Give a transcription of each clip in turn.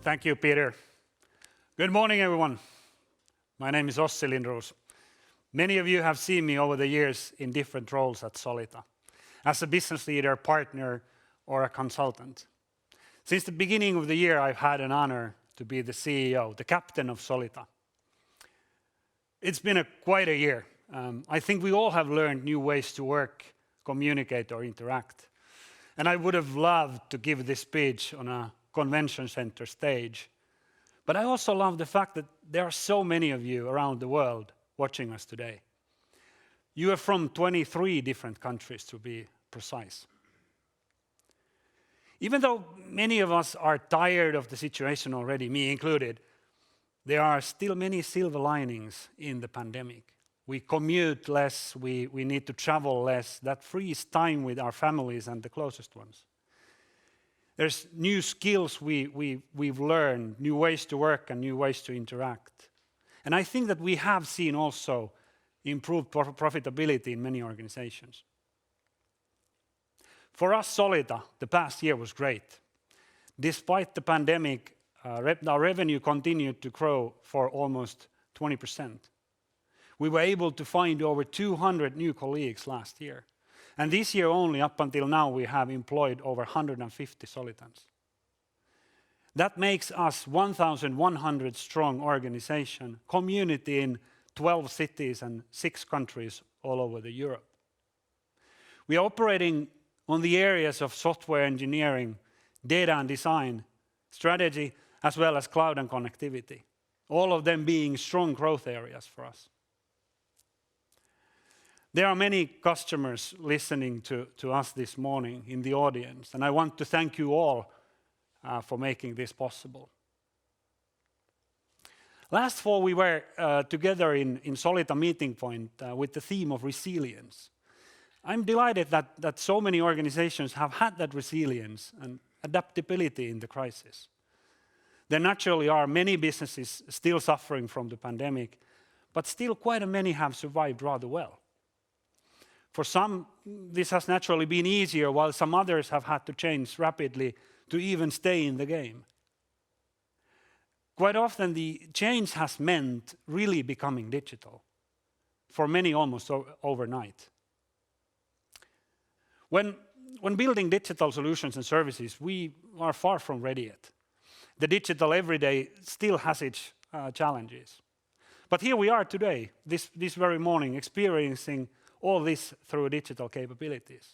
Thank you, Peter. Good morning, everyone. My name is Ossi Lindroos. Many of you have seen me over the years in different roles at Solita, as a business leader, partner, or a consultant. Since the beginning of the year, I've had an honor to be the CEO, the captain of Solita. It's been quite a year. I think we all have learned new ways to work, communicate, or interact. And I would have loved to give this speech on a convention center stage. But I also love the fact that there are so many of you around the world watching us today. You are from 23 different countries, to be precise. Even though many of us are tired of the situation already, me included, there are still many silver linings in the pandemic. We commute less, we need to travel less. That frees time with our families and the closest ones. There's new skills we've learned, new ways to work and new ways to interact. And I think that we have seen also improved profitability in many organizations. For us, Solita, the past year was great. Despite the pandemic, our revenue continued to grow for almost 20%. We were able to find over 200 new colleagues last year. And this year only, up until now, we have employed over 150 Solitans. That makes us 1,100 strong organization, community in 12 cities and 6 countries all over Europe. We are operating on the areas of software engineering, data and design, strategy, as well as cloud and connectivity, all of them being strong growth areas for us. There are many customers listening to us this morning in the audience, and I want to thank you all for making this possible. Last fall, we were together in Solita Meeting Point with the theme of resilience. I'm delighted that so many organizations have had that resilience and adaptability in the crisis. There naturally are many businesses still suffering from the pandemic, but still quite many have survived rather well. For some, this has naturally been easier, while some others have had to change rapidly to even stay in the game. Quite often, the change has meant really becoming digital, for many almost overnight. When building digital solutions and services, we are far from ready yet. The digital everyday still has its challenges. But here we are today, this very morning, experiencing all this through digital capabilities.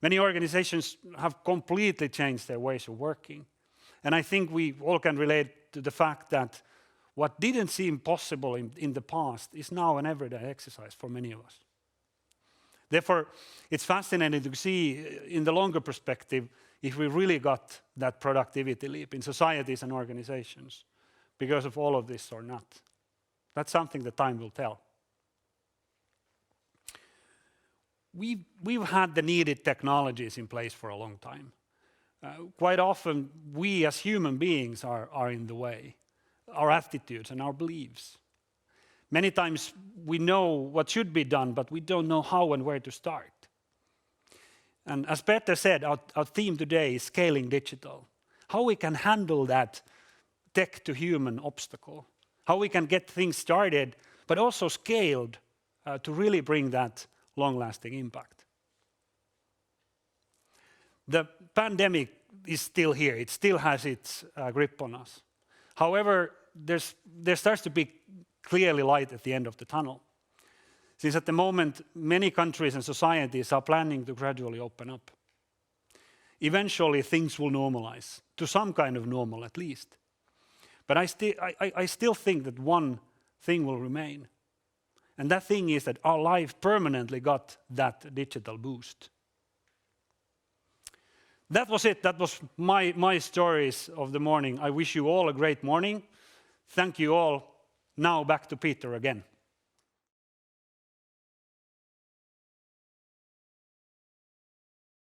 Many organizations have completely changed their ways of working. And I think we all can relate to the fact that what didn't seem possible in the past is now an everyday exercise for many of us. Therefore, it's fascinating to see in the longer perspective if we really got that productivity leap in societies and organizations because of all of this or not. That's something that time will tell. We've had the needed technologies in place for a long time. Quite often, we as human beings are in the way, our attitudes and our beliefs. Many times we know what should be done, but we don't know how and where to start. And as Peter said, our theme today is scaling digital. How we can handle that tech to human obstacle. How we can get things started, but also scaled to really bring that long-lasting impact. The pandemic is still here. It still has its grip on us. However, there starts to be clearly light at the end of the tunnel. Since at the moment, many countries and societies are planning to gradually open up. Eventually, things will normalize, to some kind of normal at least. But I still think that one thing will remain. And that thing is that our life permanently got that digital boost. That was it. That was my stories of the morning. I wish you all a great morning. Thank you all. Now back to Peter again.